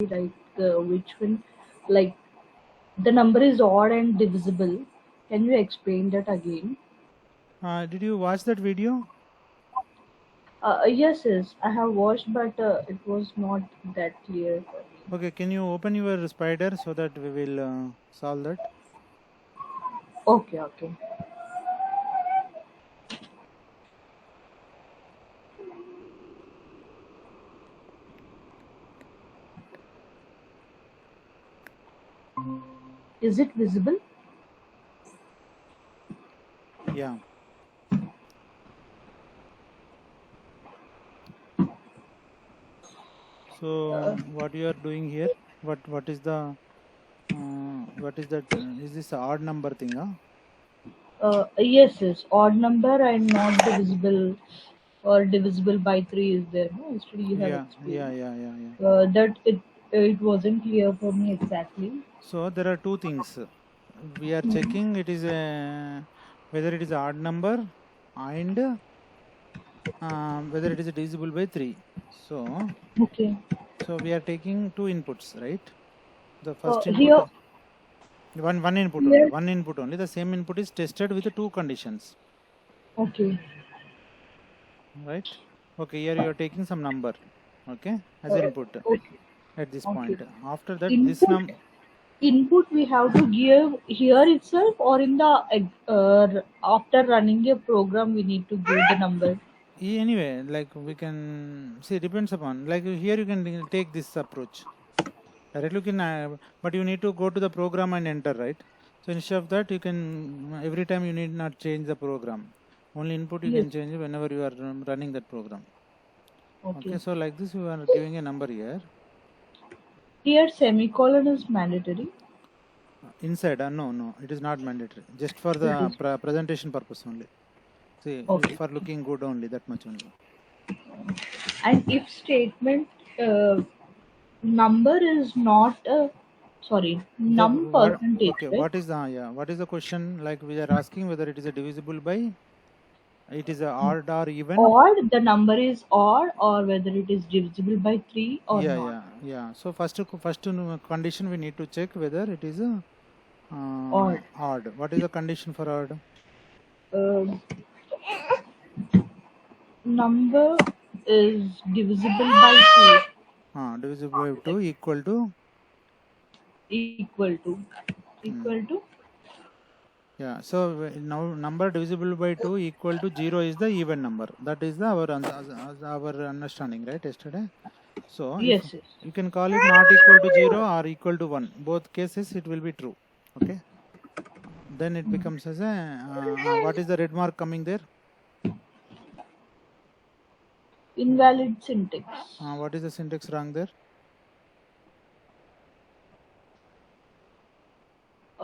like which one, like the number is odd and divisible. Can you explain that again? Did you watch that video? Yes, yes, I have watched, but it was not that clear for me. Okay, can you open your spider so that we will solve that? Okay, okay. Is it visible? Yeah. So what you are doing here? What is the what is that? Is this a odd number thing? Huh? Yes, yes. Odd number and not divisible or divisible by three is there. No, yesterday you have Yeah, yeah, explained yeah, yeah, yeah. that it wasn't clear for me exactly. So there are two things. We are Hmm. checking it is a whether it is a odd number and whether it is divisible by 3. So Okay. we are taking two inputs, right? The first input, Here, one input only. here. One input only. The same input is tested with two conditions, Okay. right? Okay, here you are taking some number, okay, as Uh, input okay. at this Okay. point. After that, this Input. Input we have to give here itself, or in the after running a program we need to give the number. anyway, like we can see depends upon. Like here you can take this approach. Directly you can, but you need to go to the program and enter, right? So instead of that, you can every time you need not change the program. Only input you Yes. can change whenever you are running that program. Okay, Okay. so like this, you are giving a number here. Here semicolon is mandatory. Inside, no, it is not mandatory. Just for It the is. presentation purpose only. See, Okay. for looking good only, that much only. And if statement uh, number is not sorry, The num what? percentage, Okay, right? what is the yeah? What is the question? Like we are asking whether it is a divisible by, it is a odd or even. Odd, the number is odd, or whether it is divisible by 3 or Yeah, not. yeah, yeah. So first condition we need to check whether it is a Odd. odd. What is the condition for odd? Uh, Number is divisible by Divisible by 2 2. equal to. Equal to. Hmm. Equal to. Yeah. So now number divisible by 2 equal to 0 is the even number. That is our understanding, right? Yesterday. So if Yes, yes. you can call it not equal to 0 or equal to 1, both cases it will be true. Okay. Then it becomes as a what is the red mark coming there? Invalid syntax. What is the syntax wrong there?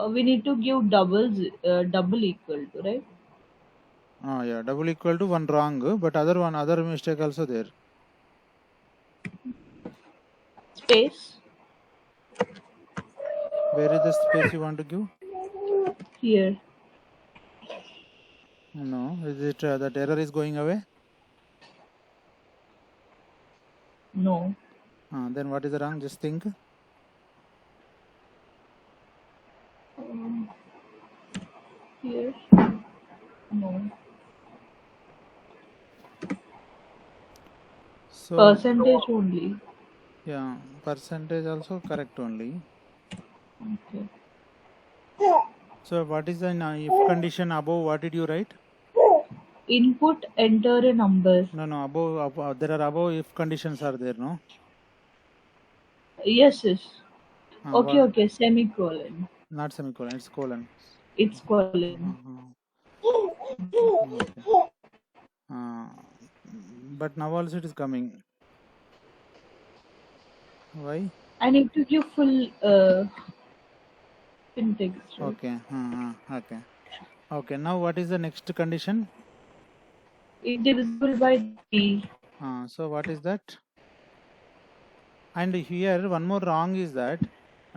We need to give double equal to, right? Yeah, double equal to 1 wrong, but other mistake also there. Space. Where is the space you want to give? Here. No, is it that error is going away? No. Then what is the wrong? Just think. Here. No. So Percentage only. yeah, percentage also correct only. Okay. So what is the if condition above? What did you write? Input, enter a number. No, above there are above if conditions are there, no? Yes, yes. Okay, What? okay. Semicolon. Not semicolon, it's colon. It's colon. Okay. But now also it is coming. Why? I need to give full syntax, right? Okay. Okay. Okay. Now what is the next condition? It divisible by 3. So what is that? And here one more wrong is that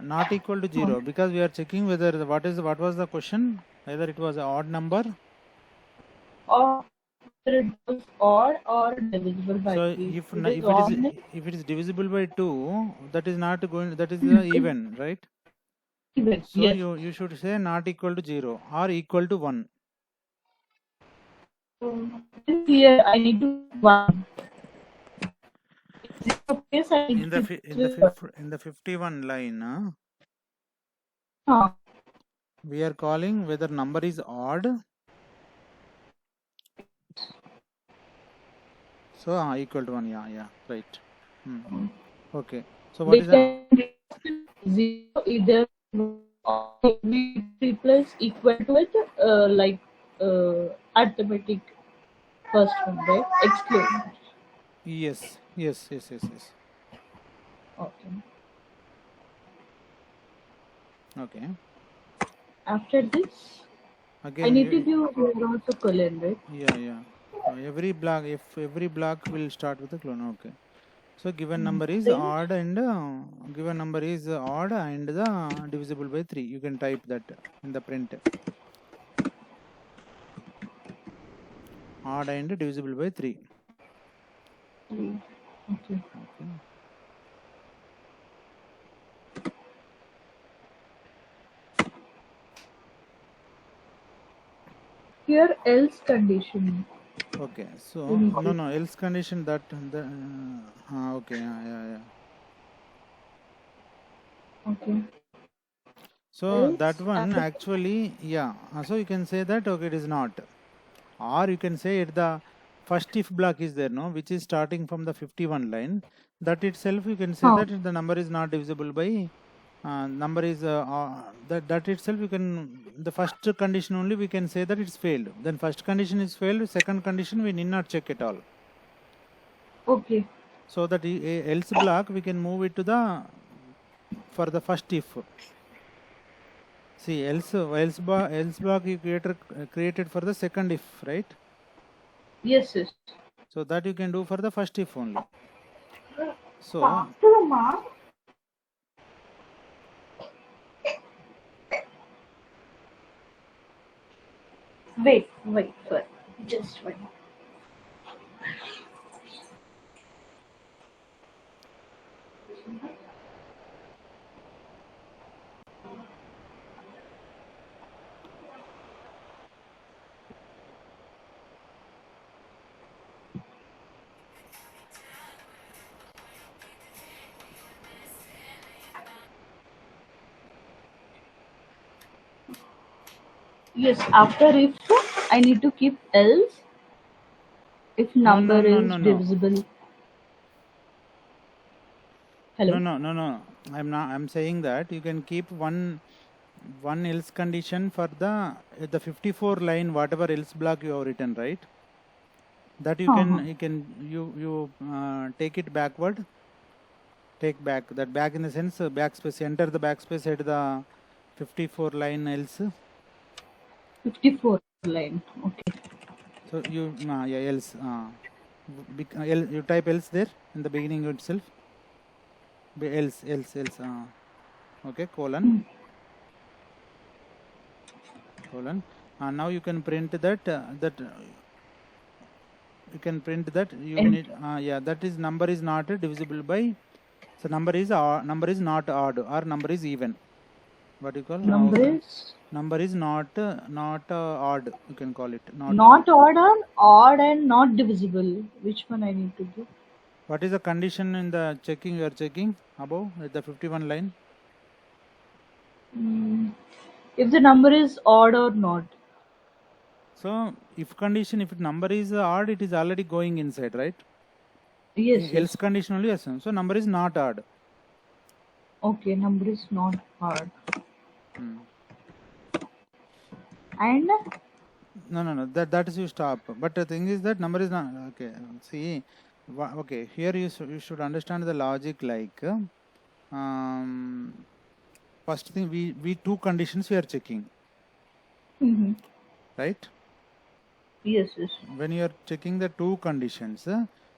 not equal to 0, because we are checking whether what was the question, whether it was an odd number Or whether it was odd or divisible by So 3. if It is odd. if it is divisible by 2, that is not going, that is the even, right? Even. So Yes. you should say not equal to 0 or equal to 1. Here I need to 1. In this case I need In to replace with in the 51 line, huh. we are calling whether number is odd. So equal to 1, yeah, right. Okay. So what We is the can zero either or we replace equal to it like arithmetic first one, right? Exclude. yes. Okay. Okay. After this, I Again, need to give here also colon, right? yeah. Every block, if every block will start with a clone. Okay. So given number is Then odd and given number is odd and the divisible by 3. You can type that in the print. Odd and divisible by 3. okay. Okay. Here else condition. Okay. So We need no to else condition that the okay, yeah. okay. So that Else one after actually, yeah. So you can say that okay, it is not. Or you can say it the first if block is there, no, which is starting from the 51 line. That itself you can say huh. that the number is not divisible by number is that itself you can, the first condition only we can say that it's failed. Then first condition is failed, second condition we need not check at all. Okay. So that else block we can move it to the for the first if. See else block you created for the second if, right? Yes. So that you can do for the first if only. So After the mark. Wait, sorry. Just wait. Yes, after if I need to keep else if no no number no is no no divisible. no Hello. no no no. I'm saying that you can keep one else condition for the 54 line whatever else block you have written, right? That you Uh-huh. can you take it backward, take back that back in the sense backspace, enter the backspace at the 54 line else. 54 line. Okay. So you yeah else you type else there in the beginning itself. Else okay, colon and now you can print that you can print that you And need yeah, that is number is not divisible by, so number is not odd or number is even. What you call number okay, is number is not odd, you can call it not not odd. odd and not divisible. Which one I need to do? What is the condition in the checking you are checking above at the 51 line? Mm, if the number is odd or not. So if condition, if number is odd, it is already going inside, right? Yes. Else condition only assume. So number is not odd. Okay, number is not hard. Hmm. And No. That is you stop. But the thing is that number is not okay. See, okay. Here you should understand the logic. Like first thing we two conditions we are checking, mhm. right? Yes. When you are checking the two conditions,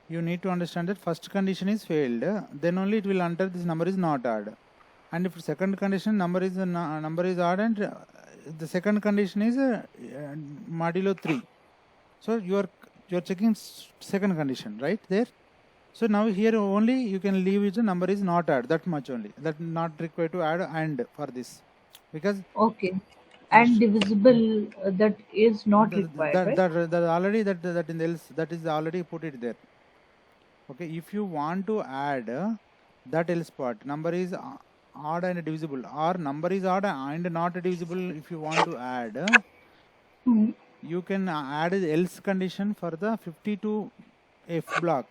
you need to understand that first condition is failed. Then only it will enter this number is not odd. And if second condition number is number is odd and the second condition is modulo 3. So your you're checking second condition, right there. So now here only you can leave it, the number is not add, that much only, that not required to add and for this, because Okay. And divisible, that is not required, right? that already that in the else, that is already put it there. Okay, if you want to add that else part, number is odd and divisible, or number is odd and not divisible, if you want to add, Hmm. you can add the else condition for the 52 F block.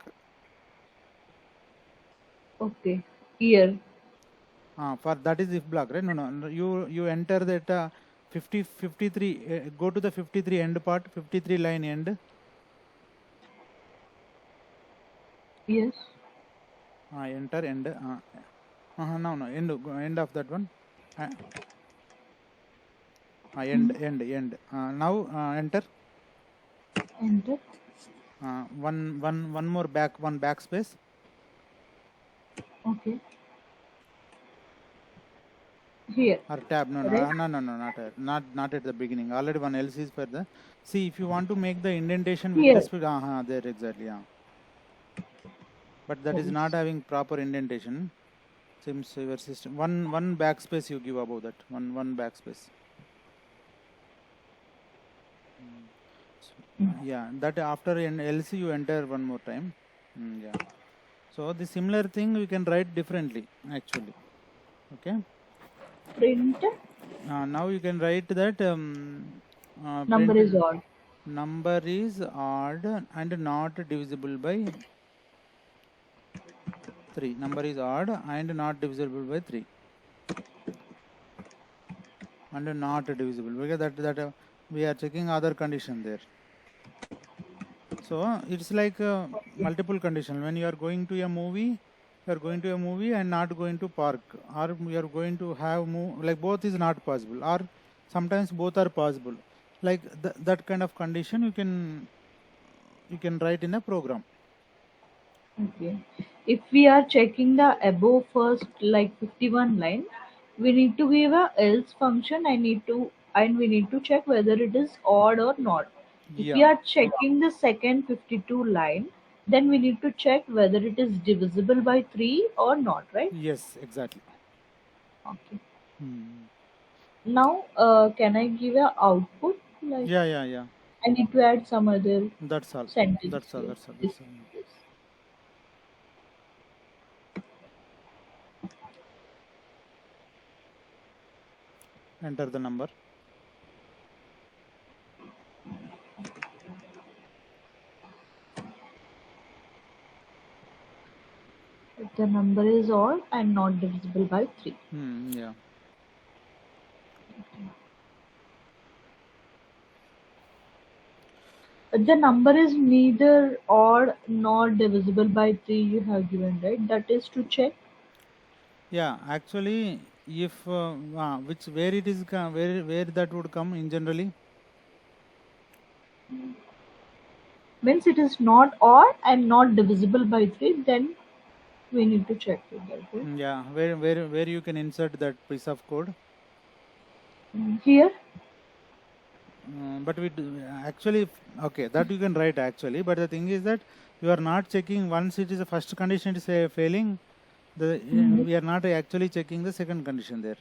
Okay. Here. For that is if block, right? No, you enter that 53, go to the 53 end part, 53 line end. Yes. Enter end. No, end of that one. End. Now enter. Enter. One more one backspace. Okay. Here. Or tab. No, Right? not at the beginning. Already one else is for the. See, if you want to make the indentation with Here. respect, there exactly, yeah. But that is not having proper indentation. Seems your system. One backspace you give above that. One backspace. Yeah, that after an LC you enter one more time. Yeah. So the similar thing we can write differently actually. Okay. Print. Now you can write that Number print is odd. number is odd and not divisible by 3. Number is odd and not divisible by 3. And not divisible, because that we are checking other condition there. So it's like multiple condition. When you are going to a movie, and not going to park, or you are going to have like both is not possible, or sometimes both are possible. Like that kind of condition you can write in a program. Okay. If we are checking the above first, like 51 line, we need to give a else function. And we need to check whether it is odd or not. If we Yeah. are checking the second 52 line, then we need to check whether it is divisible by 3 or not, right? Yes, exactly. Okay. Hmm. Now, can I give a output? Like, Yeah. I need to add some other That's all. sentence That's all. here. That's all. This, That's all. this. Enter the number. The number is odd and not divisible by 3. Yeah. The number is neither odd nor divisible by 3 you have given, right? That is to check. Yeah, actually, if where it is where that would come in generally. Means it is not odd and not divisible by 3, then we need to check it, right? Yeah, where you can insert that piece of code. Here. But we actually, okay, that you can write actually. But the thing is that you are not checking once it is the first condition is failing. We are not actually checking the second condition there.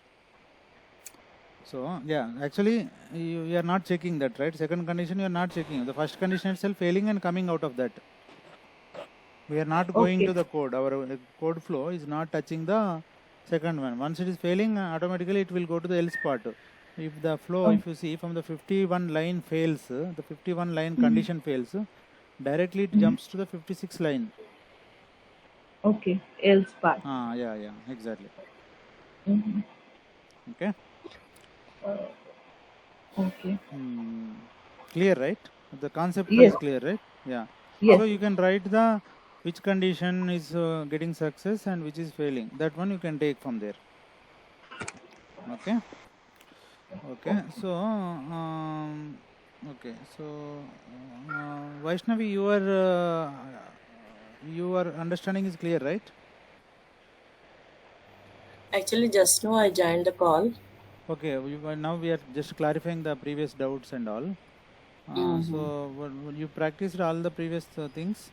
So yeah, actually you are not checking that, right? Second condition you are not checking. The first condition itself failing and coming out of that. We are not going to the code. Our code flow is not touching the second one. Once it is failing, automatically it will go to the else part. If the flow, if you see from the 51 line fails, the 51 line condition fails, directly it jumps to the 56 line. Okay, else part. Yeah, exactly. Mm-hmm. Okay. Okay. Clear, right? The concept Yes. is clear, right? Yeah. Yes. So you can write the which condition is getting success and which is failing. That one you can take from there. Okay. Okay. So Vaishnavi, your understanding is clear, right? Actually, just now I joined the call. Okay. Now we are just clarifying the previous doubts and all. So you practiced all the previous things?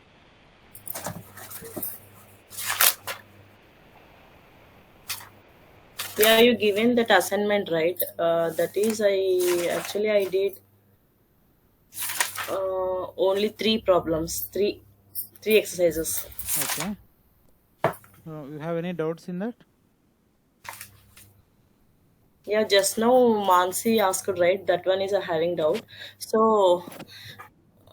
Yeah, you given that assignment, right? That is, I did only three problems, three exercises. Okay. You have any doubts in that? Yeah, just now Mansi asked, right? That one is a having doubt. So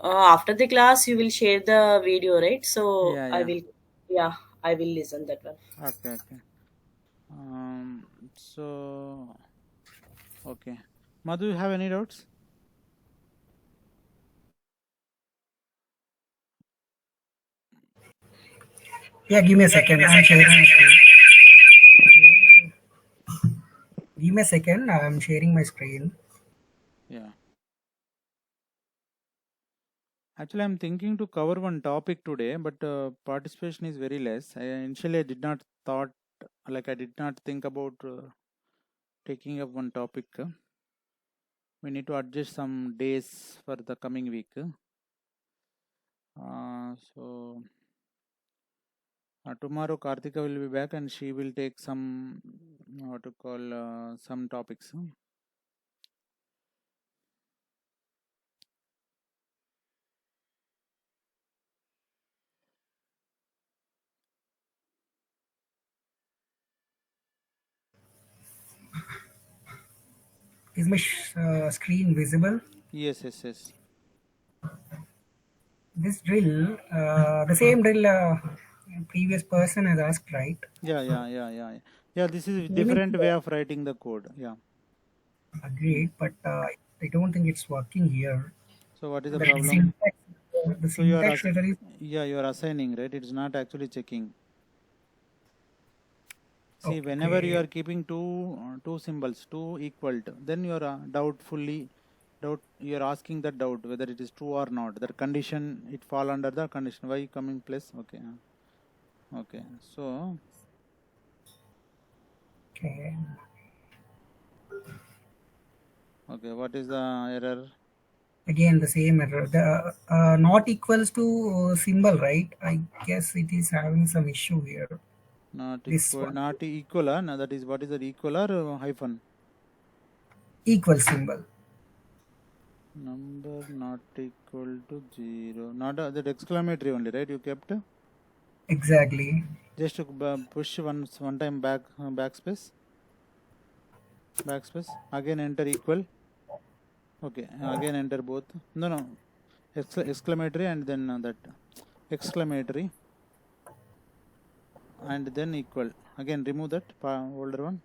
after the class, you will share the video, right? So Yeah, I yeah. will, yeah, I will listen that one. Okay, okay. Um, so, okay. Madhu, you have any doubts? Yeah, give me a second. I'm sharing my screen. Give me a second. I'm sharing my screen. Yeah. Actually, I'm thinking to cover one topic today, but participation is very less. Initially, I did not thought, like I did not think about taking up one topic. We need to adjust some days for the coming week. So tomorrow Karthika will be back and she will take some what to call some topics. Is my screen visible? Yes, yes, yes. This drill, the same drill previous person has asked, right? Yeah, yeah, yeah, yeah, yeah. Yeah, this is a Maybe different way of writing the code. Yeah. agreed, but I don't think it's working here. So what is the The problem? syntax, the So you are syntax error is yeah, you are assigning, right? It's not actually checking. See, whenever you okay. are keeping two symbols, two equal to, then you are doubt. You are asking that doubt whether it is true or not. That condition it fall under the condition. Why coming plus? Okay, okay. So Okay. okay, what is the error? Again, the same error. The not equals to symbol, right? I guess it is having some issue here. Not This equal, one, not equal. No, that is what is that equal or hyphen? equal symbol. Number not equal to 0. Not that exclamatory only, right? You kept Exactly. just to push one time backspace. Backspace. Again enter equal. Okay. Again enter both. No, no. Exclamatory and then that exclamatory and then equal. Again remove that older one.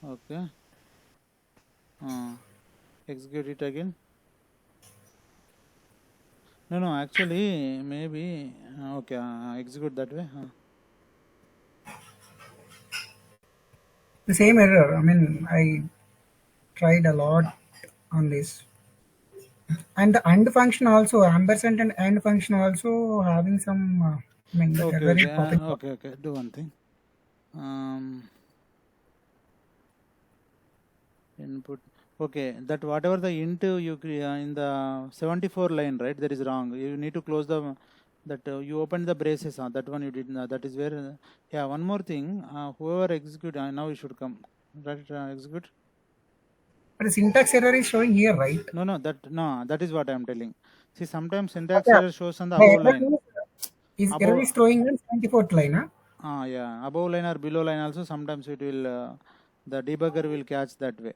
Okay. Execute it again. No, no. Actually, maybe okay. Execute that way. The same error. I mean, I tried a lot on this. And the AND function also, ampersand and AND function also having some, I mean, the Okay, error is okay, popping up. okay, okay. Do one thing. Input. Okay, that whatever the int you in the 74 line, right? That is wrong. You need to close the that you opened the braces. That one you did. That is where. Yeah, one more thing. Whoever execute now you should come. Right, execute. But the syntax error is showing here, right? No, no, that is what I am telling. See, sometimes syntax Yeah. error shows on the The above error line. is error Above. is throwing on 74th line, huh? Yeah, above line or below line also sometimes it will. The debugger will catch that way.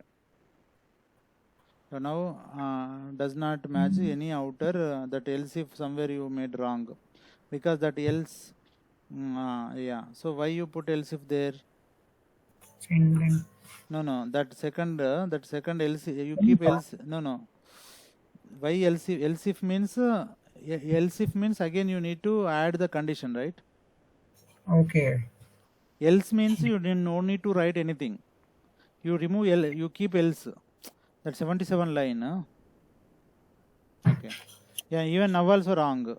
So now does not match any outer that else if somewhere you made wrong because that else yeah. So why you put else if there? And then No, that second else you keep else. No. Why else if means else if means again you need to add the condition, right? okay. Else means you didn't no need to write anything. You remove you keep else. That 77 line. Okay. Yeah, even now also wrong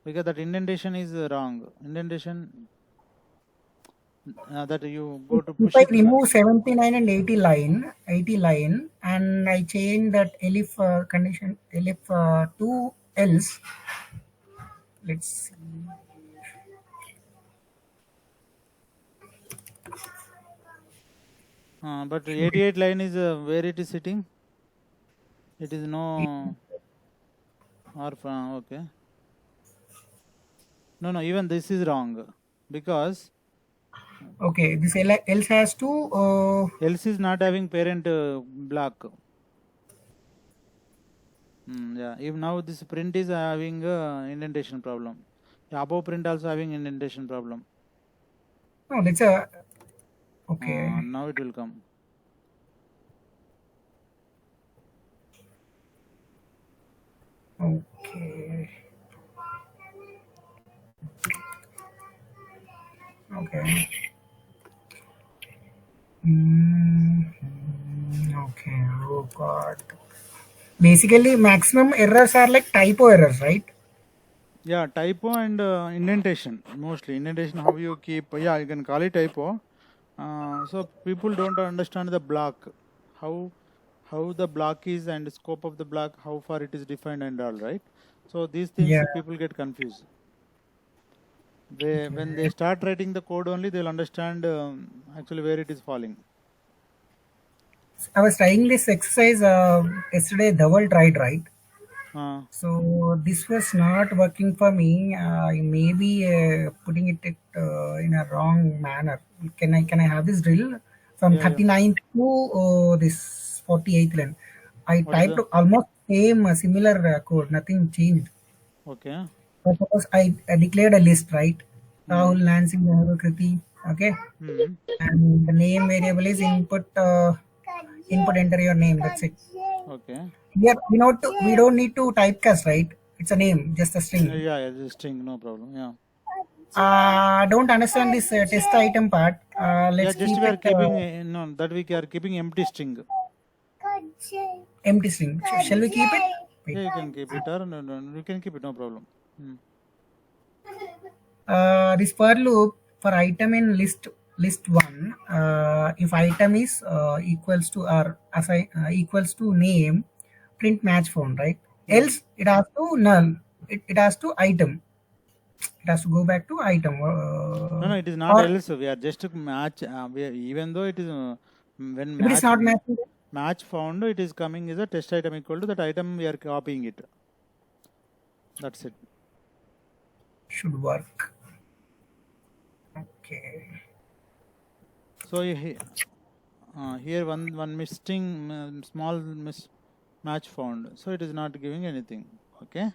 because that indentation is wrong. Indentation. that you go to If push I it. remove 79 and 80 line, and I change that elif condition elif to else, let's see. But 88 line is where it is sitting. It is no or okay. No, even this is wrong because Okay, this else has to else is not having parent block. Yeah, if now this print is having indentation problem. The above print also having indentation problem. no, that's a okay. Now it will come. Okay. Okay. Okay. Oh God. Basically, maximum errors are like typo errors, right? Yeah, typo and indentation mostly. Indentation, how you keep, yeah, you can call it typo. So people don't understand the block, how the block is and scope of the block, how far it is defined and all, right? So these things Yeah. people get confused. When they start writing the code only, they'll understand actually where it is falling. I was trying this exercise yesterday. Dhaval tried, right? Uh, So this was not working for me. I may be putting it in a wrong manner. Can I have this drill from yeah, 39 to this 48th line? I what is typed the almost same similar code. Nothing changed. okay? But suppose I declared a list, right? Hmm. Rahul, Nancy, Nehru, Kriti. Okay, Hmm. and the name variable is input. Input, enter your name. That's it. Okay. Here we don't need to typecast, right? It's a name, just a string. Yeah, the string, no problem. Yeah. Don't understand this test item part. Yeah, Let's just keep we it are keeping no, that we are keeping empty string. empty string. Shall we keep it? Wait. Yeah, you can keep it or no, you can keep it, no problem. This for loop for item in list one. If item is equals to or equals to name, print match found, right? Hmm. Else it has to null. It has to item. It has to go back to item. No, it is not Or else. We are just to match. Even though it is when if it is not matching, match found, it is coming as a test item equal to that item. We are copying it. That's it. should work. Okay. So here one missing small match found. So it is not giving anything. Okay.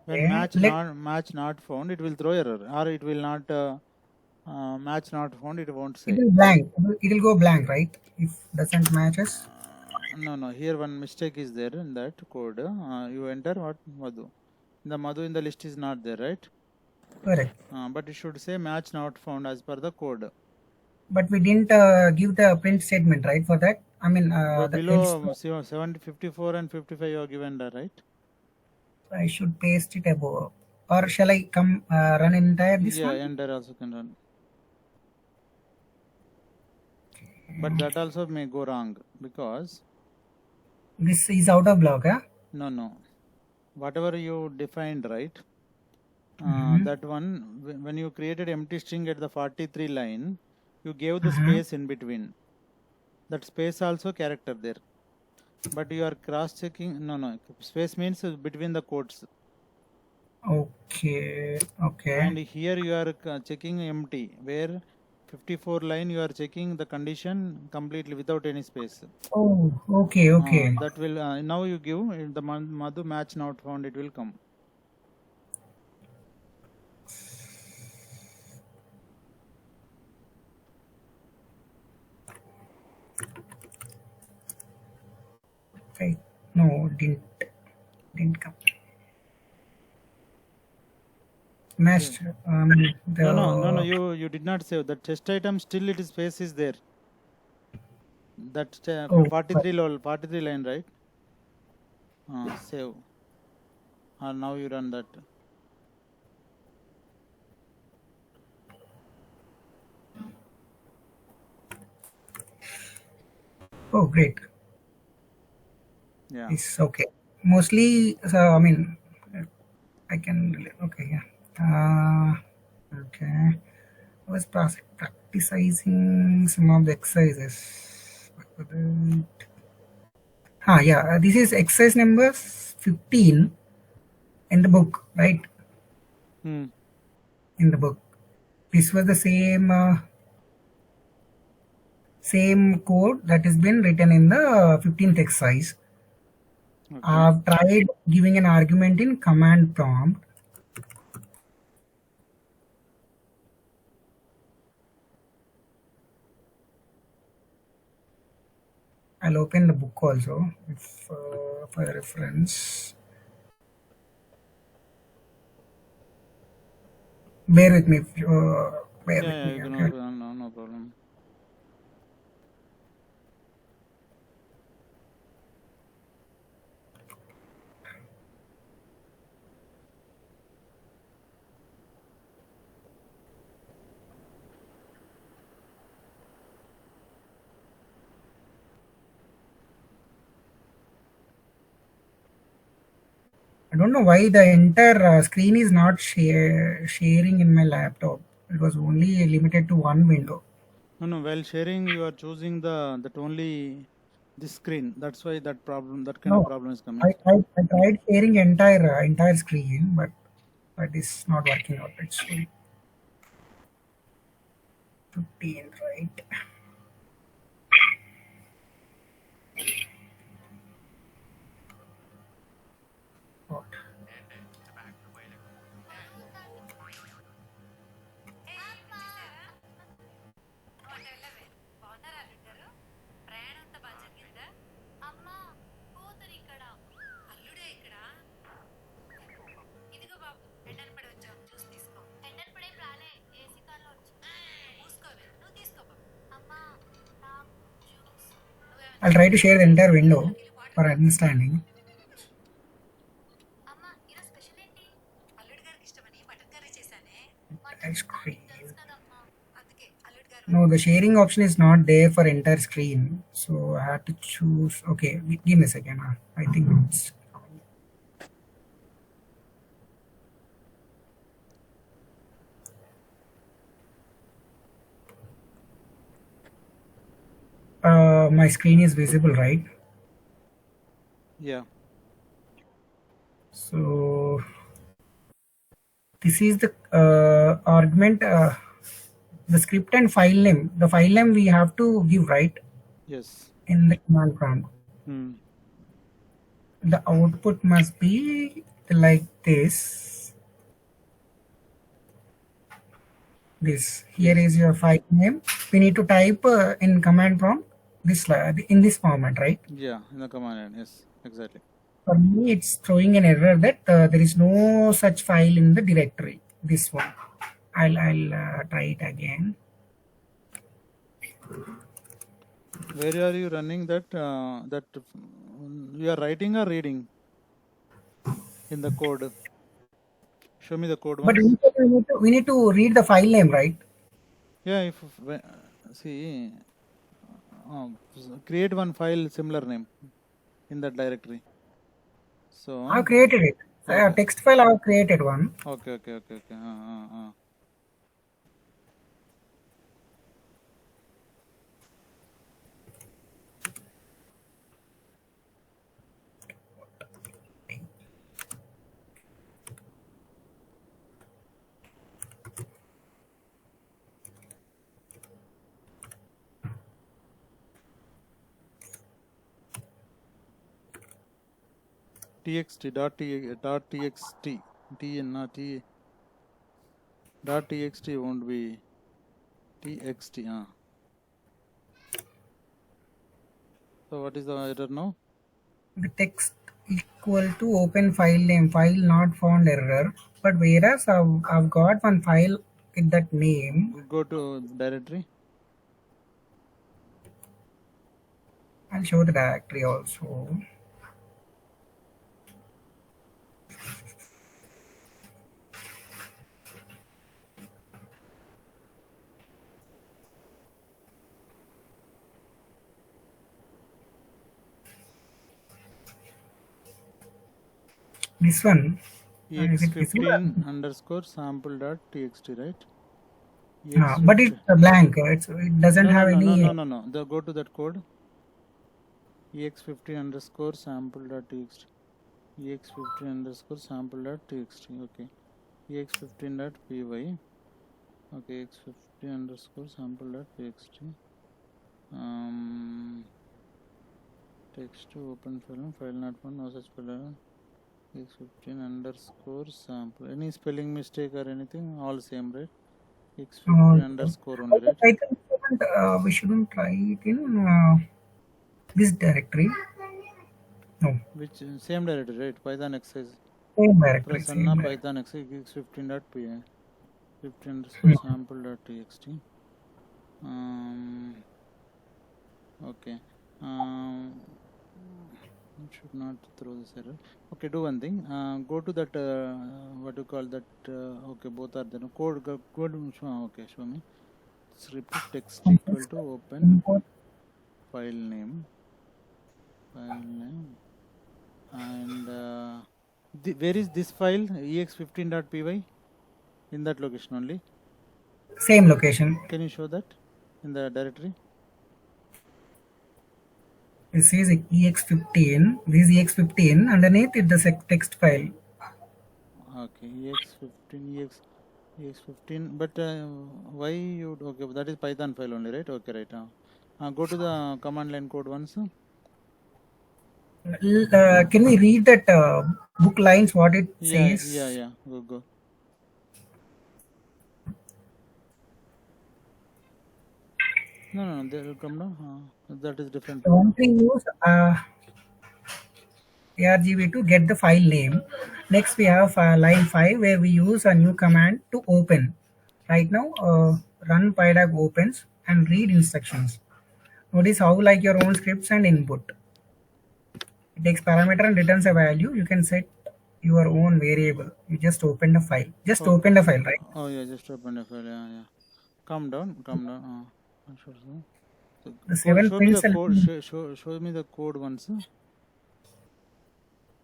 When Okay. Let match not found, it will throw error, or it will not match not found. It won't it say. will blank. It will go blank, right? If doesn't matches. No. Here one mistake is there in that code. You enter what Madhu. The Madhu in the list is not there, right? Correct. But it should say match not found as per the code. But we didn't give the print statement, right? For that, I mean, But the else. below 70, 54 and 55 you are given that, right? I should paste it above. Or shall I come run entire this Yeah, one? enter also can run. But that also may go wrong because This is out of block, huh? no. Whatever you defined, right? Mm-hmm. That one, when you created empty string at the 43 line, you gave the Uh-huh. space in between. That space also character there. But you are cross checking. No. Space means between the quotes. Okay. Okay. And here you are checking empty. Where 54 line you are checking the condition completely without any space. Oh, okay. Okay. That will now you give the Madhu match not found. It will come. Right. No, didn't come. Matched. No. The You did not save that test item. Still, it is space is there. That oh, 43 line, right? Save. Now you run that. Oh, great. Yeah. It's okay. Mostly, so, I mean, I can. Okay, yeah. Okay. I was practicing some of the exercises. Yeah. This is exercise number 15 in the book, right? Hmm. In the book, this was the same code that has been written in the 15th exercise. Okay. I've tried giving an argument in command prompt. I'll open the book also if for reference. Bear with me. Bear Yeah, with yeah, me. you can, Okay. no problem. I don't know why the entire screen is not sharing in my laptop. It was only limited to one window. No. While sharing, you are choosing that only this screen. That's why that kind of No, problem is coming. I tried sharing entire screen, but it's not working out. It's 15, right? What? I'll try to share the entire window for understanding. Entire screen. No, the sharing option is not there for entire screen. So I had to choose. Okay, give me a second. I think it's. My screen is visible, right? Yeah. So this is the argument, the script and file name. The file name we have to give, right, Yes. in the command prompt. Hmm. The output must be like this. This here Yes. is your file name. We need to type in command prompt this in this format, right? Yeah. In the command line. Yes. Exactly. For me, it's throwing an error that there is no such file in the directory. This one. I'll try it again. Where are you running that? You are writing or reading in the code? Show me the code But once. we need to read the file name, right? Yeah. See, create one file similar name in that directory. I've So created it. okay. Text file I've created one. Okay. txt not t dot txt won't be txt. So what is the error now? The text equal to open file name, file not found error. But whereas I've got one file with that name. Go to directory. I'll show the directory also. This one, is it visible? ex15 underscore sample dot txt, right? But it's ex15. blank. It doesn't No, no, have no, no, any. no, no, no. Go to that code. ex15 underscore sample dot txt. ex15 underscore sample dot txt. Okay. ex15 dot py. Okay. ex15 underscore sample dot txt. Text to open file not found, no such file. X15 underscore sample. Any spelling mistake or anything? All same, right? X15 underscore only, right? I think we shouldn't try it in this directory. No, Which same directory, right? Python exercise. same directory. Prasanna Same Python exercise x15.py. 15 underscore directory. sample dot txt. Okay. Should not throw this error. Okay, do one thing. Go to that. What do you call that? Okay, both are there. Code. Okay, show me. Script text equal to open file name. And where is this file ex15.py? In that location only. Same location. Can you show that in the directory? This is ex15. This is ex15. Underneath it the text file. Okay, ex15. But why you? Okay, that is Python file only, right? Okay, right. Go to the command line code once. Can we read that book lines? What it says? Yeah. Go. No. They will come down. That is different. Don't we use argv to get the file name? Next we have line 5 where we use a new command to open. Right now, run pydag opens and read instructions. Notice how like your own scripts and input. It takes parameter and returns a value. You can set your own variable. You just open the file. Just open the file, right? Oh yeah, just open the file. Yeah. Come down. Sure. The 7 Show me prints the code. Show me the code once.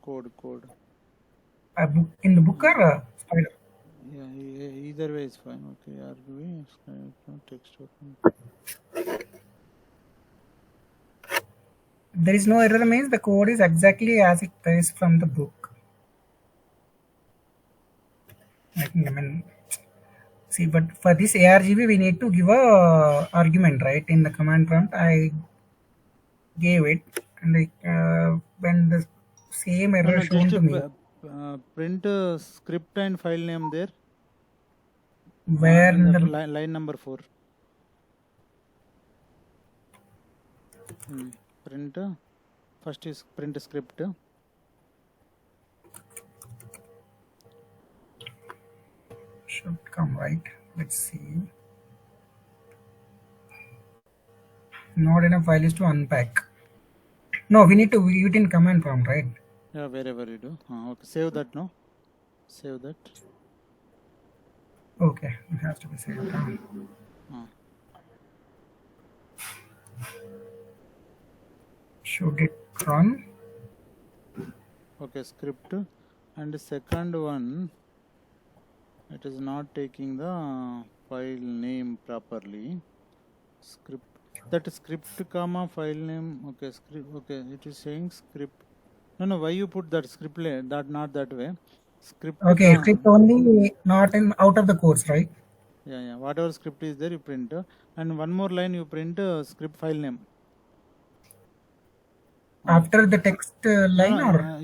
Code. book in the book or spider. Yeah, either way is fine. Okay, RGB, text open. There is no error means the code is exactly as it is from the book. I mean, see, but for this argv we need to give a argument, right? In the command prompt I gave it, and when the same error shown to me. Print script and file name there. Where in the line number 4. Print. First is print script. Should come right. Let's see. Not enough file is to unpack. No, we need to view it in command prompt, right? Yeah, wherever you do. Okay, save that. No, save that. Okay, it has to be saved down. Should it run? Okay, script. And the second one, it is not taking the file name properly. Script. That script comma file name. Okay, script. Okay, it is saying script. No. Why you put that script? That not that way. Script. Okay, script only, not in out of the course, right? Yeah. Whatever script is there, you print. And one more line, you print script file name. After the text line or?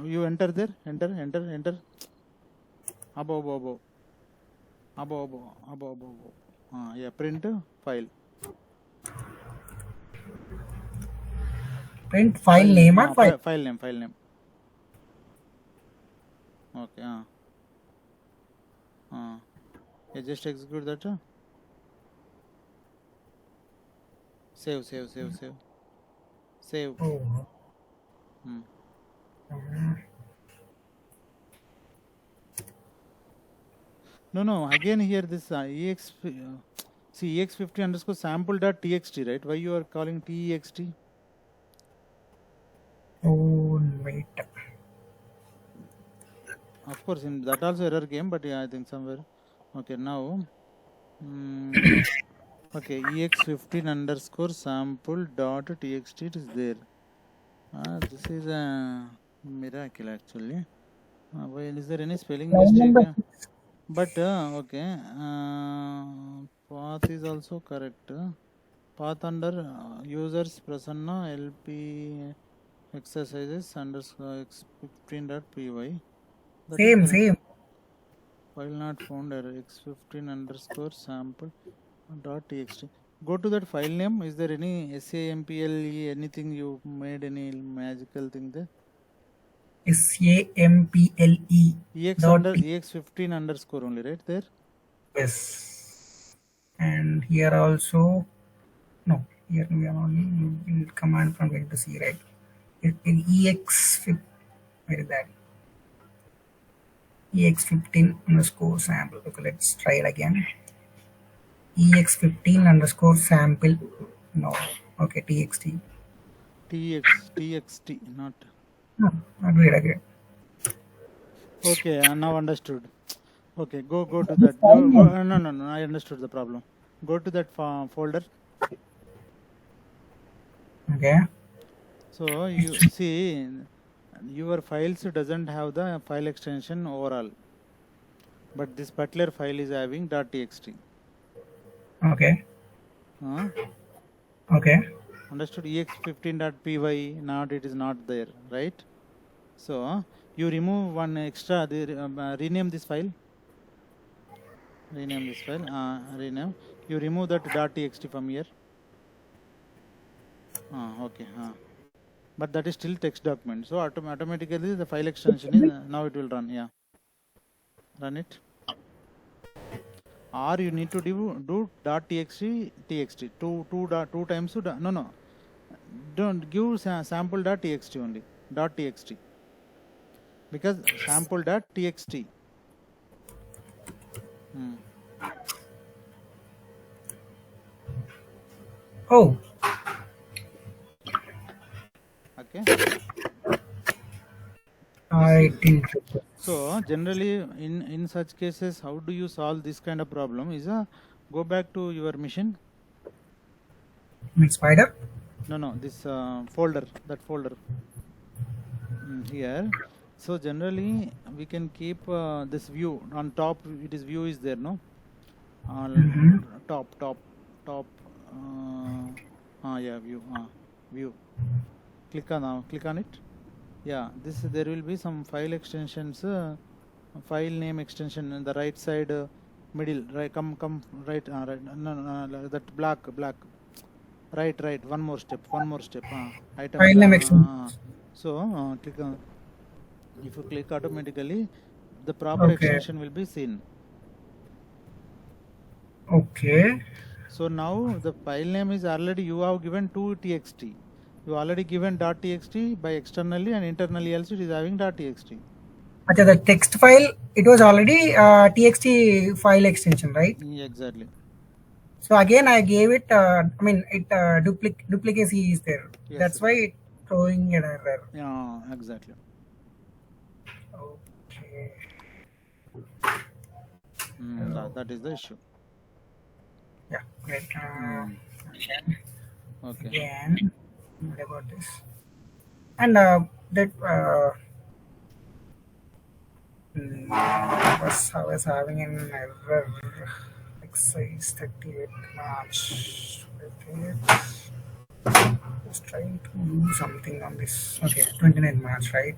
You enter there. Enter. Above. Yeah, print file. Print file name or file? File name. Okay. Yeah, just execute that. Save. Oh. No. Again here this ex50 underscore sample dot txt, right? Why you are calling text? Oh, wait. course, in that also error came, but yeah, I think somewhere. Okay, now, okay, ex15 underscore sample dot txt it is there. This is a miracle actually. Well, is there any spelling Line mistake? number 6. But okay, path is also correct. Path under users prasanna lp exercises underscore x15.py. That is correct. Same. File not found error x15 underscore sample dot txt. Go to that file name. Is there any SAMPLE anything you made any magical thing there? SAMPLE Ex dot under T. ex15 underscore only, right there? Yes. And here also, no, here we are only command from going to C, right? In EX, where is that? EX15 underscore sample. Okay, let's try it again. EX15 underscore sample. No. Okay, TXT. TXT, not. No, agreed. Okay, now understood. Okay, go to that. Go, no, I understood the problem. Go to that folder. Okay. So you see, your files doesn't have the file extension overall, but this particular file is having .txt. Okay. Okay. Understood? ex15.py, not it is not there, right? So you remove one extra. Rename this file. Rename this file. Rename. You remove that .txt from here. Okay. But that is still text document. So automatically the file extension is now it will run. Yeah. Run it. Or you need to do .txt two times. No. Don't give sample.txt only. .txt. Because sample.txt. Oh. Okay. I didn't. So generally in such cases, how do you solve this kind of problem? Is go back to your machine. Spider? No, this folder, that folder here. So generally we can keep this view on top. It is view is there, no? Top. Yeah, view. Click on it. Yeah, there will be some file extensions, file name extension in the right side middle. Right, come right. Right. No, that black. Right. One more step. Item. File name extension. So click on. If you click automatically, the proper extension will be seen. Okay. So now the file name is already you have given to txt. You already given .txt by externally and internally also it is having .txt. Okay, the text file, it was already txt file extension, right? Yeah, exactly. So again, I gave it. Duplicacy is there. Yes, that's why it's throwing an error. Yeah, exactly. Okay. That is the issue. Yeah, great. Okay. Again, what about this? And that I was having an error. Exercise 38 March. Just trying to do something on this. Okay, 29 March, right?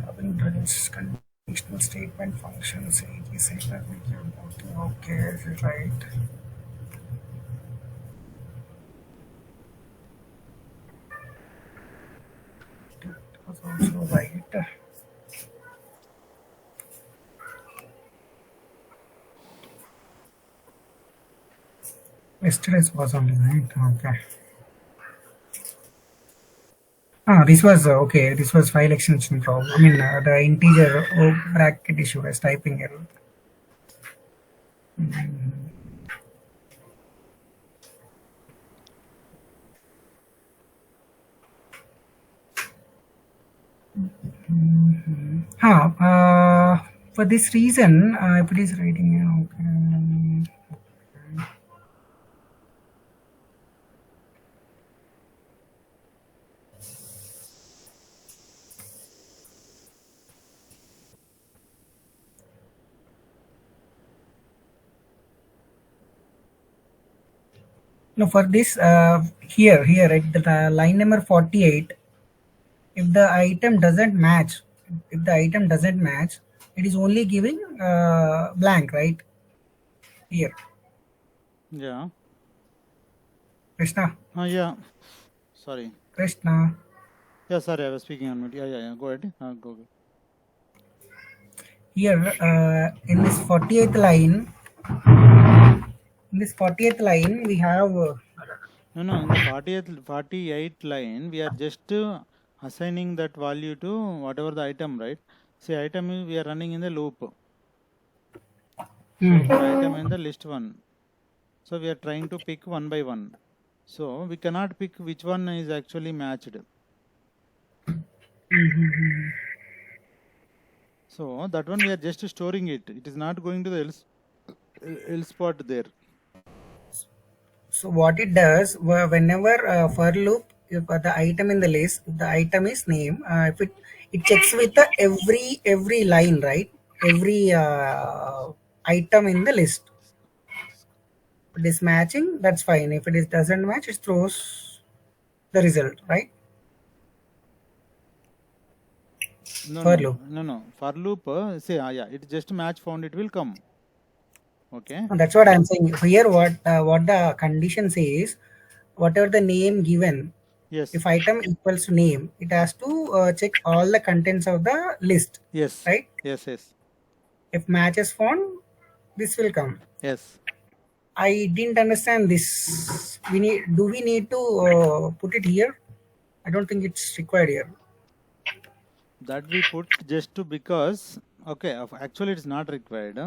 Having drills, conditional statement functions, okay, this is right. That was also right. Yesterday's was only right. Okay. This was okay. This was file extension problem. I mean, the integer bracket issue was typing error. For this reason, if it is writing, okay. No, for this here at the line number 48, if the item doesn't match, if the item doesn't match, it is only giving blank, right? Here, Yeah. Krishna, Yeah. Sorry. Krishna. Yeah, sorry, I was speaking on mute. Yeah. Go ahead. Go. Here, in this 48th line, we have No. In the 48th line, we are just assigning that value to whatever the item, right? See, item we are running in the loop. So for item in the list 1. So we are trying to pick one by one. So we cannot pick which one is actually matched. So that one we are just storing it. It is not going to the else spot there. So what it does, whenever for loop, if the item in the list, if the item is name, if it checks with the every line, right? Every item in the list. If it is matching, that's fine. If it is doesn't match, it throws the result, right? No. For loop. No. For loop, say yeah, it just match found. It will come. Okay. That's what I'm saying. Here, what the condition says, whatever the name given, Yes. if item equals to name, it has to check all the contents of the list. Yes. Right? Yes. If match is found, this will come. Yes. I didn't understand this. Do we need to put it here? I don't think it's required here. That we put just to because okay, actually it's not required,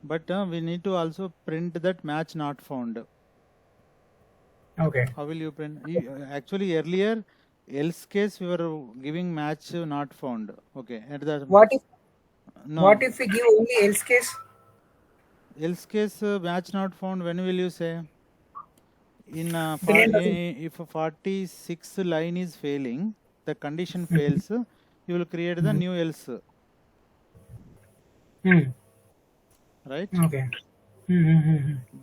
but we need to also print that match not found. Okay. How will you print? Actually earlier else case we were giving match not found. Okay. And that What if we give only else case? Else case match not found, when will you say? In if a 46 line is failing, the condition fails, you will create the new else. Right? Okay.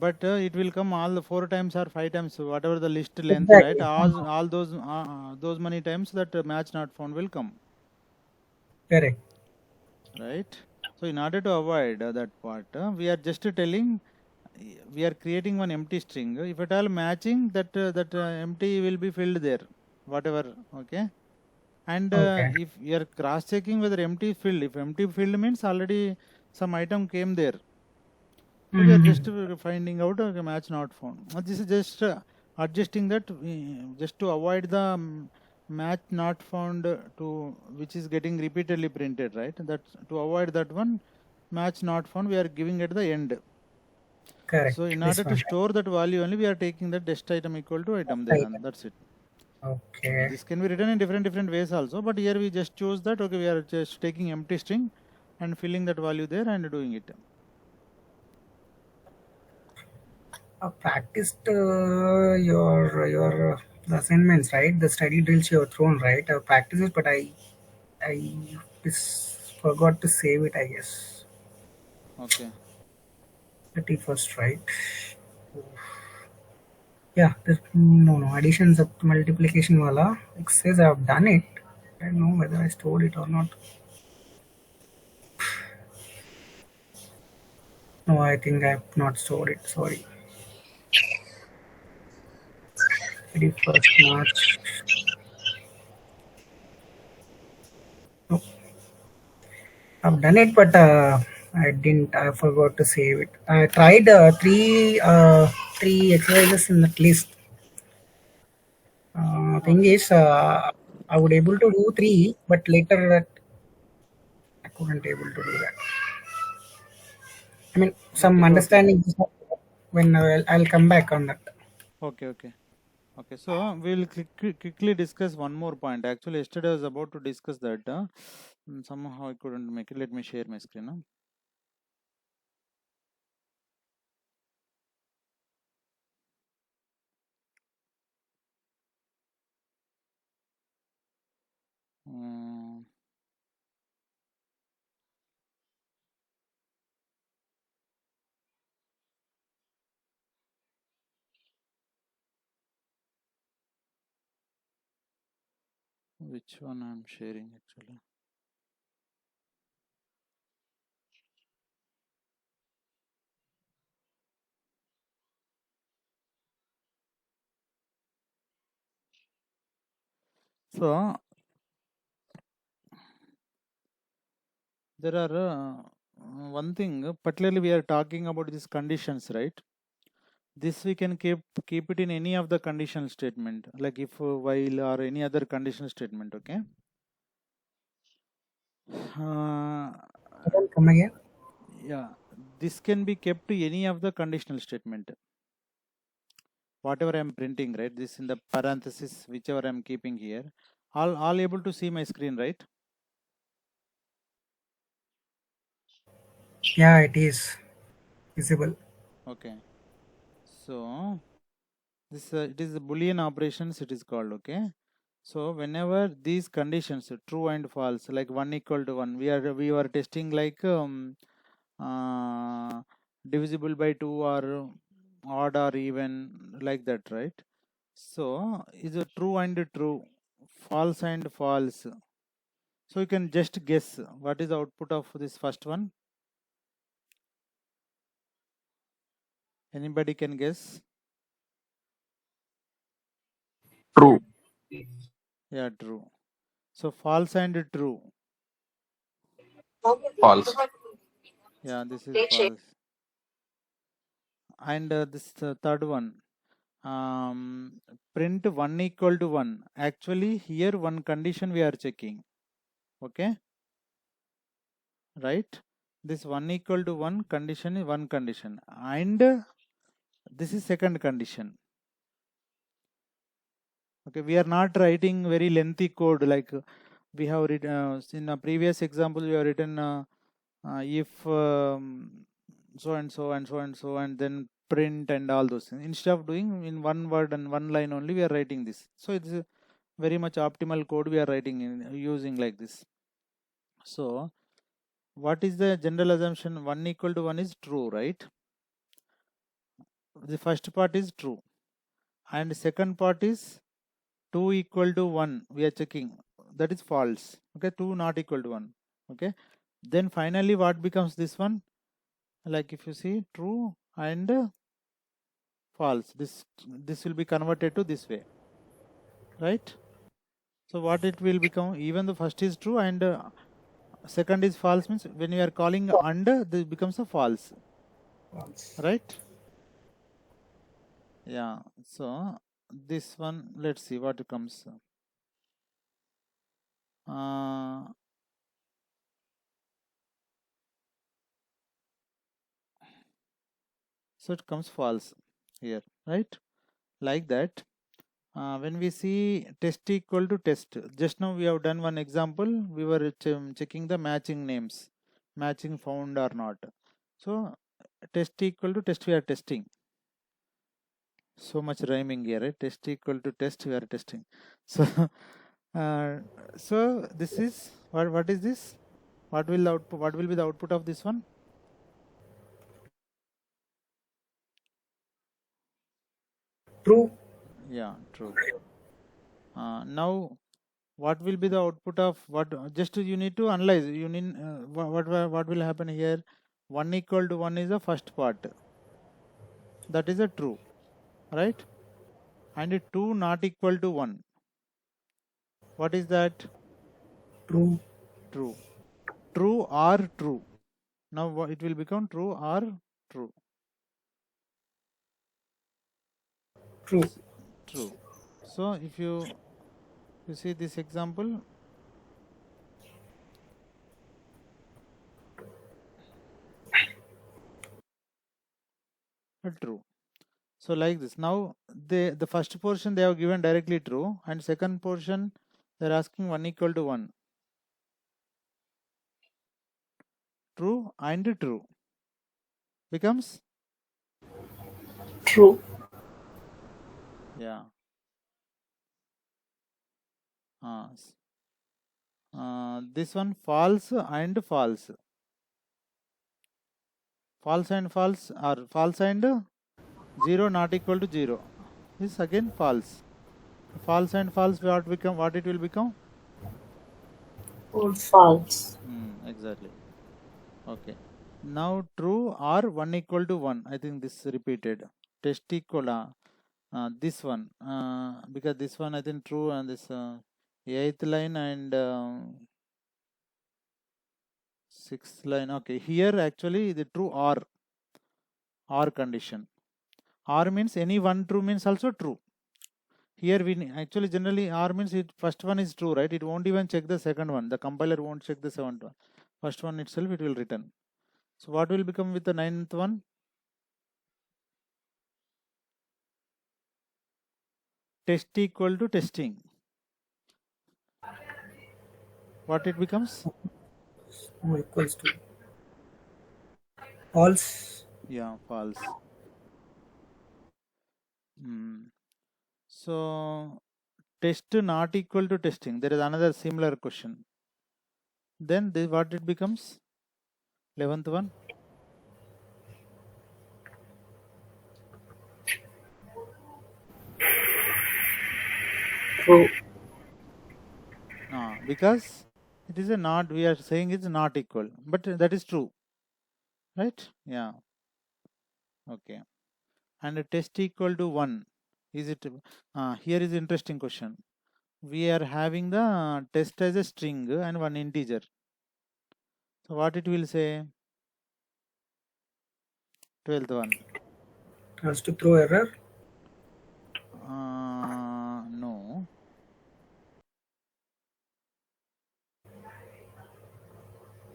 But it will come all the 4 times or 5 times, whatever the list length, exactly. Right? All those many times that match not found will come. Correct. Right? So in order to avoid that part, we are just telling, we are creating one empty string. If at all matching, that empty will be filled there, whatever. Okay. And if you are cross checking whether empty filled, if empty filled means already some item came there. So we are just finding out a match not found. This is just adjusting that just to avoid the match not found to which is getting repeatedly printed, right? That to avoid that one match not found, we are giving at the end. Correct. So in order to store that value only, we are taking that test item equal to item there, and that's it. Okay. This can be written in different ways also, but here we just choose that. Okay, we are just taking empty string and filling that value there and doing it. Practiced your assignments, right? The study drills you have thrown, right? I practiced it, but I just forgot to save it, I guess. Okay. 31st, right? Yeah, no. Addition, multiplication wala. It says I have done it. I don't know whether I stored it or not. No, I think I have not stored it. Sorry. 31st March. No. I've done it, but I didn't. I forgot to save it. I tried three exercises in that list. Thing is, I would able to do 3, but later that I couldn't able to do that. I mean, some understanding when I'll come back on that. Okay. So we'll quickly discuss one more point. Actually, yesterday I was about to discuss that. Somehow I couldn't make it. Let me share my screen. Huh? Mm, which one I'm sharing actually? So there are one thing, particularly we are talking about these conditions, right? This we can keep it in any of the conditional statement, like if, while, or any other conditional statement. Okay. Uh, Come again. yeah, this can be kept to any of the conditional statement. Whatever I'm printing, right? This in the parenthesis, whichever I'm keeping here, all able to see my screen, right? Yeah, it is visible. Okay. So this it is the Boolean operations. It is called. Okay. So whenever these conditions, true and false, like 1 equal to 1, we were testing like uh, divisible by 2 or odd or even, like that, right? So is a true and true, false and false. So you can just guess what is the output of this first one. Anybody can guess? True. Yeah, true. So false and true. False. Yeah, this is false. And this third one, print 1 equal to 1. Actually here one condition we are checking. Okay, right? This 1 equal to 1 condition is one condition, and this is second condition. Okay, we are not writing very lengthy code like we have written in a previous example. We have written if so and so and so and so, and then print and all those things. Instead of doing in one word and one line only, we are writing this. So it's a very much optimal code we are writing in using like this. So what is the general assumption? 1 equal to 1 is true, right? The first part is true, and second part is 2 equal to 1. We are checking that is false. Okay, 2 not equal to 1. Okay, then finally what becomes this one? Like if you see true and false, this will be converted to this way, right? So what it will become? Even the first is true and second is false, means when you are calling and, this becomes a false, right? Yeah. So this one, let's see what comes. Uh, so it comes false here, right? Like that. When we see test equal to test, just now we have done one example. We were checking the matching names, matching found or not. So test equal to test, we are testing. So much rhyming here, right? Test equal to test, we are testing. So uh, so this is what is this? What will the output? What will be the output of this one? True. Yeah, true. Now what will be the output of what? Just you need to analyze. You need what will happen here? 1 equal to 1 is the first part. That is a true, right? And 2 not equal to 1. What is that? True. True. True or true. Now it will become true or true. True. True. So if you see this example, true. So like this. Now the first portion they have given directly true, and second portion they're asking 1 equal to 1. true and true becomes, True. yeah. This one false and false. False and false, or false and 0 not equal to 0 is again false. False and false, what it will become? False. Exactly. Okay. Now true or 1 equal to 1. I think this repeated. Testicola. This one. Because this one I think true, and this 8th line and 6th line. Okay. Here actually the true or condition. Or means any one true means also true. Here we actually generally R means it first one is true, right? It won't even check the second one. The compiler won't check the seventh one. First one itself it will return. So what will become with the 9th one? Test equal to testing. What it becomes? O equals to false. Yeah, false. So test not equal to testing. There is another similar question. Then this, what it becomes? 11th one. True. Because it is a not, we are saying it's not equal, but that is true, right? Yeah. Okay. And a test equal to 1. Is it? Here is interesting question. We are having the test as a string and one integer. So what it will say? 12th one. Has to throw error. No.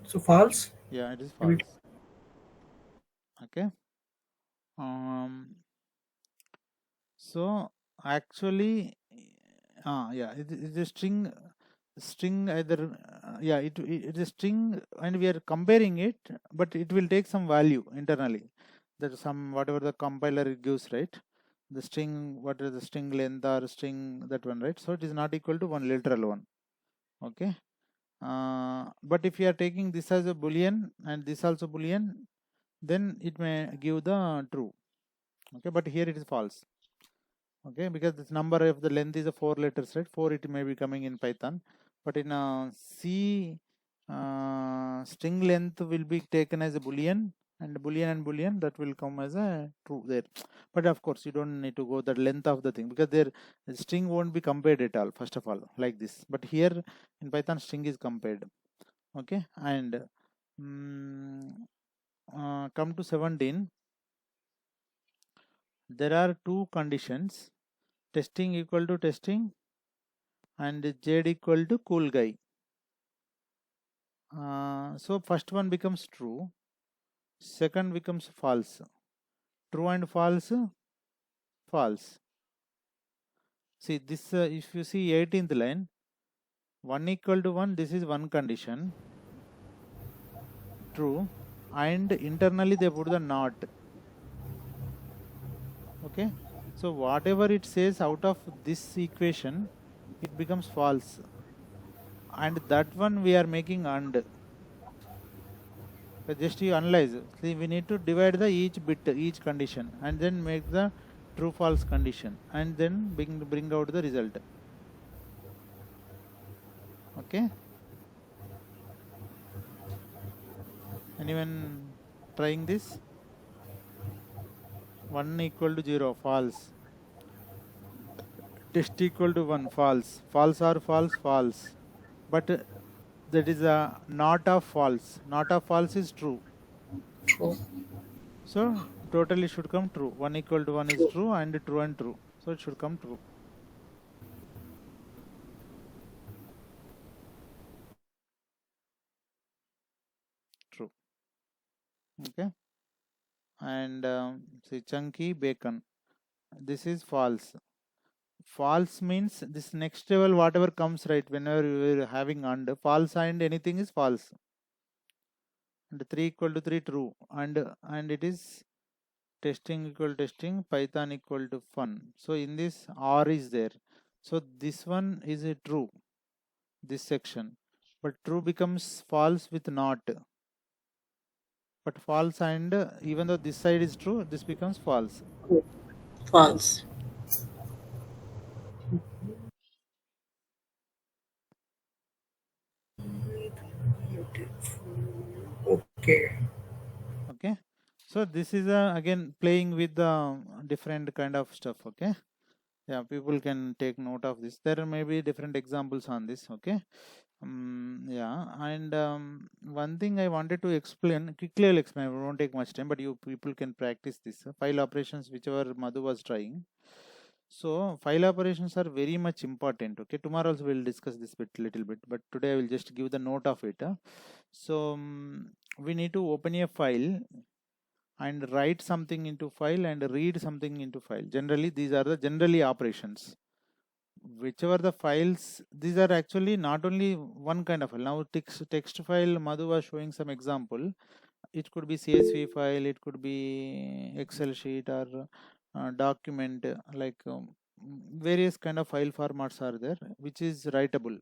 So false. Yeah, it is Maybe. false. Okay. So actually, yeah, it is a string either, yeah, it is a string, and we are comparing it, but it will take some value internally. That some whatever the compiler it gives, right? The string, what is the string length or string that one, right? So it is not equal to one literal one. Okay. But if you are taking this as a boolean and this also boolean, then it may give the true. Okay, but here it is false. Okay, because this number of the length is a 4 letters, right? 4 it may be coming in Python, but in C, string length will be taken as a boolean, and boolean that will come as a true there. But of course you don't need to go the length of the thing, because the string won't be compared at all, first of all, like this. But here in Python string is compared. Okay, and come to 17. There are two conditions: testing equal to testing and Z equal to cool guy. So first one becomes true, second becomes false. True and false, false. See this, if you see 18th line, 1 equal to 1, this is one condition, true, and internally they put the not. Okay, so whatever it says out of this equation, it becomes false, and that one we are making and. So just you analyze. See, we need to divide the each bit, each condition, and then make the true false condition, and then bring out the result. Okay. Anyone trying this? 1 equal to 0, false. Test equal to 1, false. False or false, false. But that is a not of false. Not of false is true. True. So totally should come true. 1 equal to 1 is true, and true. So it should come true. True. Okay. And see, chunky bacon, this is false. False means this next level whatever comes, right, whenever you are having and false and anything is false. and 3 equal to 3 true, and it is testing equal testing, Python equal to fun. So in this or is there, so this one is a true, this section, but true becomes false with not, but false, and even though this side is true, this becomes false. False. Okay. Okay, so this is again playing with the different kind of stuff. Okay, yeah, people can take note of this. There may be different examples on this. Okay, yeah, and one thing I wanted to explain quickly, I'll explain, it won't take much time, but you people can practice this file operations whichever Madhu was trying. So file operations are very much important. Okay, tomorrow also we'll discuss this bit little bit, but today I will just give the note of it. So we need to open a file and write something into file and read something into file. Generally these are the generally operations. Whichever the files, these are actually not only one kind of file. Now text file, Madhu was showing some example. It could be CSV file, it could be Excel sheet or document, like various kind of file formats are there which is writable.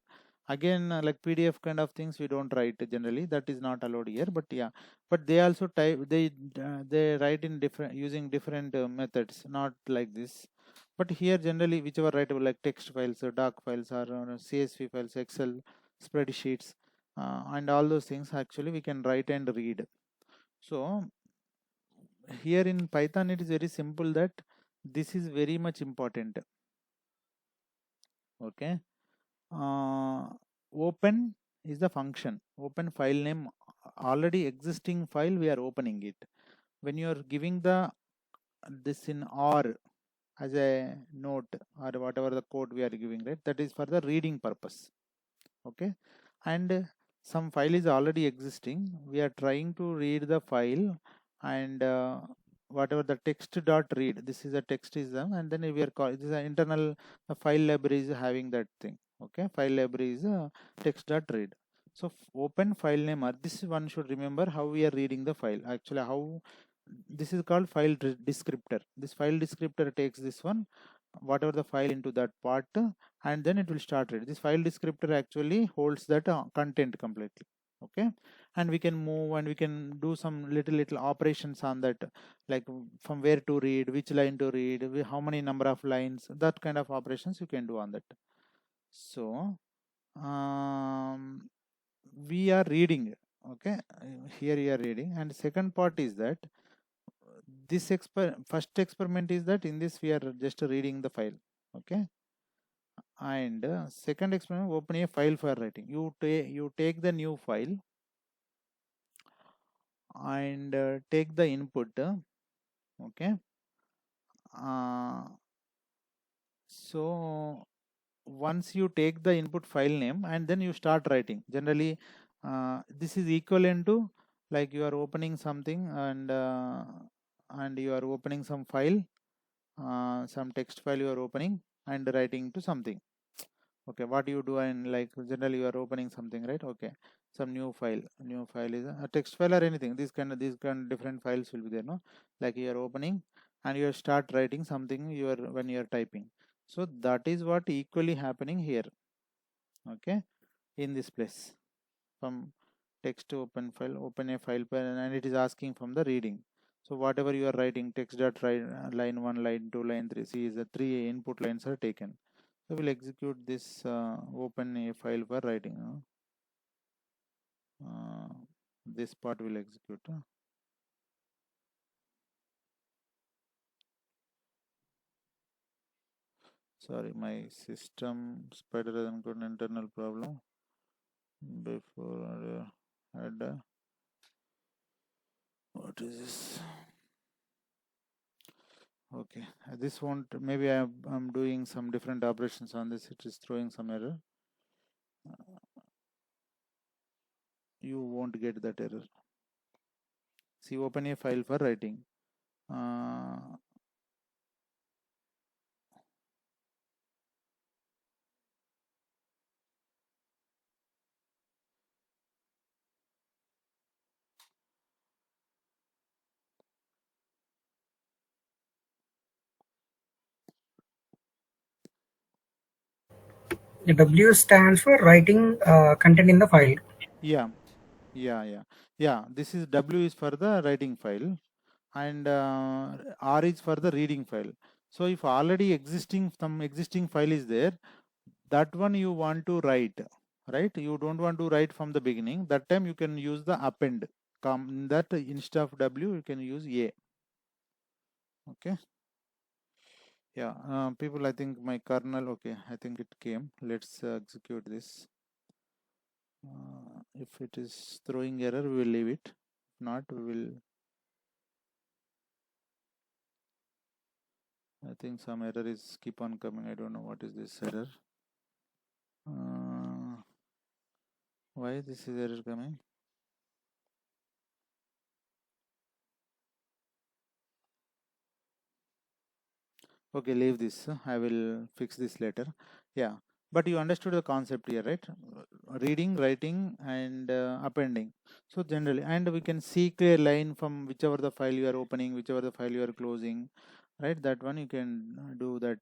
Again, like PDF kind of things we don't write generally, that is not allowed here, but yeah, but they also type, they write in different, using different methods, not like this. But here generally whichever writable, like text files or doc files or CSV files, Excel spreadsheets, and all those things actually we can write and read. So here in Python it is very simple that this is very much important. Okay, uh, open is the function, open file name, already existing file we are opening it. When you are giving the this in or as a note or whatever the code we are giving, right, that is for the reading purpose. Okay, and some file is already existing, we are trying to read the file, and whatever the text dot read, this is a text is them, and then we are call, this is an internal file library is having that thing. Okay, file library is text dot read. So open file name, or this one should remember how we are reading the file, actually how this is called file descriptor. This file descriptor takes this one, whatever the file into that part, and then it will start read. This file descriptor actually holds that content completely. Okay, and we can move and we can do some little operations on that, like from where to read, which line to read, how many number of lines, that kind of operations you can do on that. So we are reading. Okay, here you are reading, and second part is that this first experiment is that in this we are just reading the file. Okay, and second experiment, open a file for writing. You take the new file and take the input. Okay, uh, so once you take the input file name and then you start writing, generally this is equivalent to like you are opening something, and you are opening some file, some text file you are opening and writing to something. Okay, what you do, and like generally you are opening something, right? Okay, some new file is a text file or anything, these kind of different files will be there, no? Like you are opening and you start writing something, you are when you are typing. So that is what equally happening here. Okay, in this place, from text to open file, open a file and it is asking from the reading. So whatever you are writing, text dot write, line 1, line 2, line 3, see is the 3 input lines are taken. So we'll execute this, open a file for writing. This part will execute. Sorry, my system spider hasn't got an internal problem. Before had what is this? Okay, this won't. Maybe I'm doing some different operations on this. It is throwing some error. You won't get that error. See, open a file for writing. Uh, The W stands for writing content in the file. Yeah. This is W is for the writing file, and R is for the reading file. So if already some existing file is there, that one you want to write, right? You don't want to write from the beginning. That time you can use the append. That instead of W you can use A. Okay. Yeah. People, I think my kernel. Okay, I think it came. Let's execute this. If it is throwing error, we will leave it. If not, we will. I think some error is keep on coming. I don't know what is this error. Why this is error coming? Okay, leave this. I will fix this later. Yeah, but you understood the concept here, right? Reading, writing, and appending. So generally, and we can seek a line from whichever the file you are opening, whichever the file you are closing, right? That one you can do that.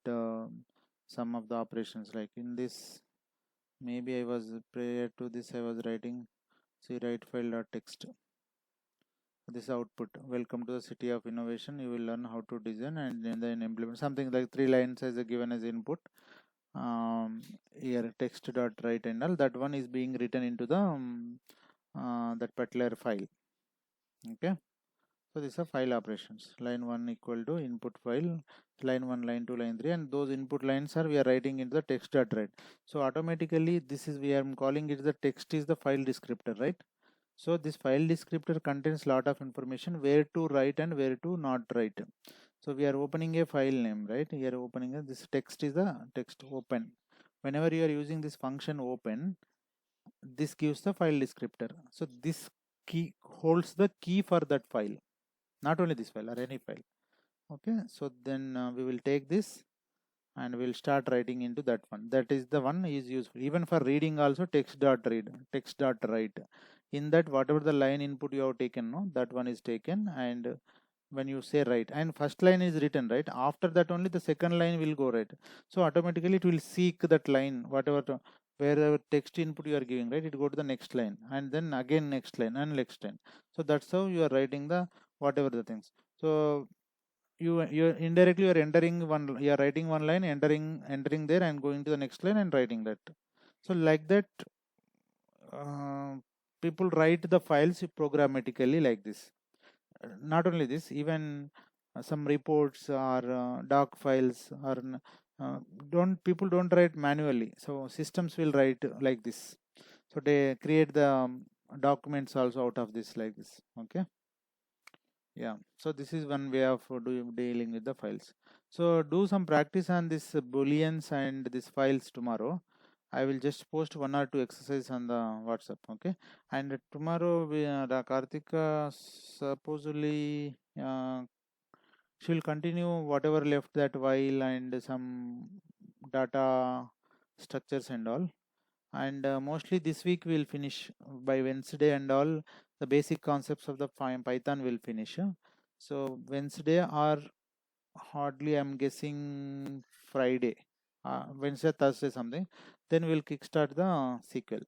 Some of the operations, like in this, maybe I was prior to this I was writing. See, write file dot text. This output, welcome to the city of innovation. You will learn how to design and then implement something like 3 lines as a given as input. Here text dot write and all that one is being written into the that particular file. Okay, so these are file operations. Line 1 equal to input file, line 1, line 2, line 3, and those input lines are we are writing into the text dot write. So automatically this is we are calling it the text is the file descriptor, right? So this file descriptor contains lot of information where to write and where to not write. So we are opening a file name, right? We are opening this text is the text open. Whenever you are using this function open, this gives the file descriptor. So this key holds the key for that file, not only this file or any file. Okay, so then we will take this and we'll start writing into that one. That is the one is useful even for reading also. Text dot read, text dot write. In that whatever the line input you have taken, no, that one is taken, and when you say write and first line is written, right, after that only the second line will go, right? So automatically it will seek that line, whatever wherever text input you are giving, right, it go to the next line and then again next line and next line. So that's how you are writing the whatever the things. So you indirectly you are entering one, you are writing one line, entering there and going to the next line and writing that. So like that, uh, people write the files programmatically like this. Not only this, even some reports or doc files or uh, don't people don't write manually, so systems will write like this. So they create the documents also out of this like this. Okay. Yeah, so this is one way of dealing with the files. So do some practice on this booleans and these files tomorrow. I will just post 1 or 2 exercises on the WhatsApp. Okay, and tomorrow the Kartika supposedly she will continue whatever left, that while and some data structures and all. And mostly this week we'll finish by Wednesday and all the basic concepts of the Python will finish. So Wednesday or hardly I'm guessing Friday, Wednesday, Thursday something. Then we'll kickstart the SQL.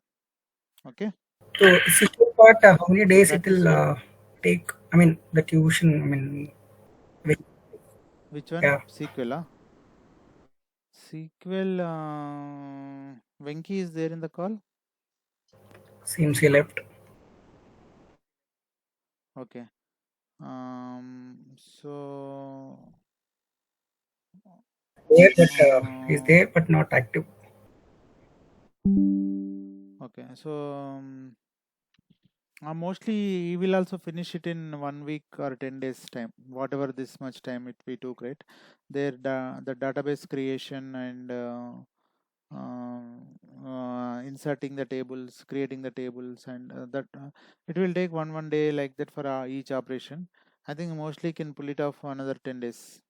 Okay. So SQL part, how many So days it that is will what. take? I mean, the tuition. I mean, like, Which one? yeah, SQL. SQL. Venki is there in the call. seems he left. Okay. So. There, but he's Uh, there, but not active. okay. So. Mostly he will also finish it in 1 week or 10 days time, whatever this much time it we took, right? The database creation and inserting the tables, creating the tables, and that it will take one day like that for each operation. I think mostly can pull it off another 10 days.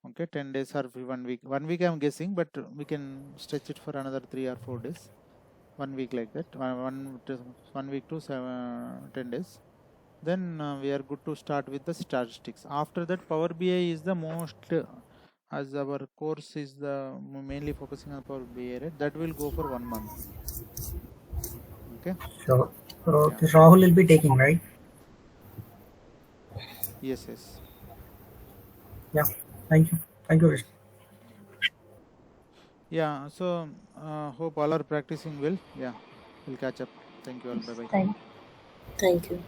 Okay, 10 days or 1 week. 1 week I'm guessing, but we can stretch it for another 3 or 4 days. 1 week like that. 1 week to 10 days. Then we are good to start with the statistics. After that, Power BI is the most as our course is mainly focusing on Power BI, right? That will go for 1 month. Okay. So, Yeah. this Rahul will be taking, right? Yes. Yes. Yeah. Thank you. Thank you, Vishnu. Yeah. So hope all are practicing well. Yeah. We'll catch up. Thank you all. Bye bye. Thank Thank you.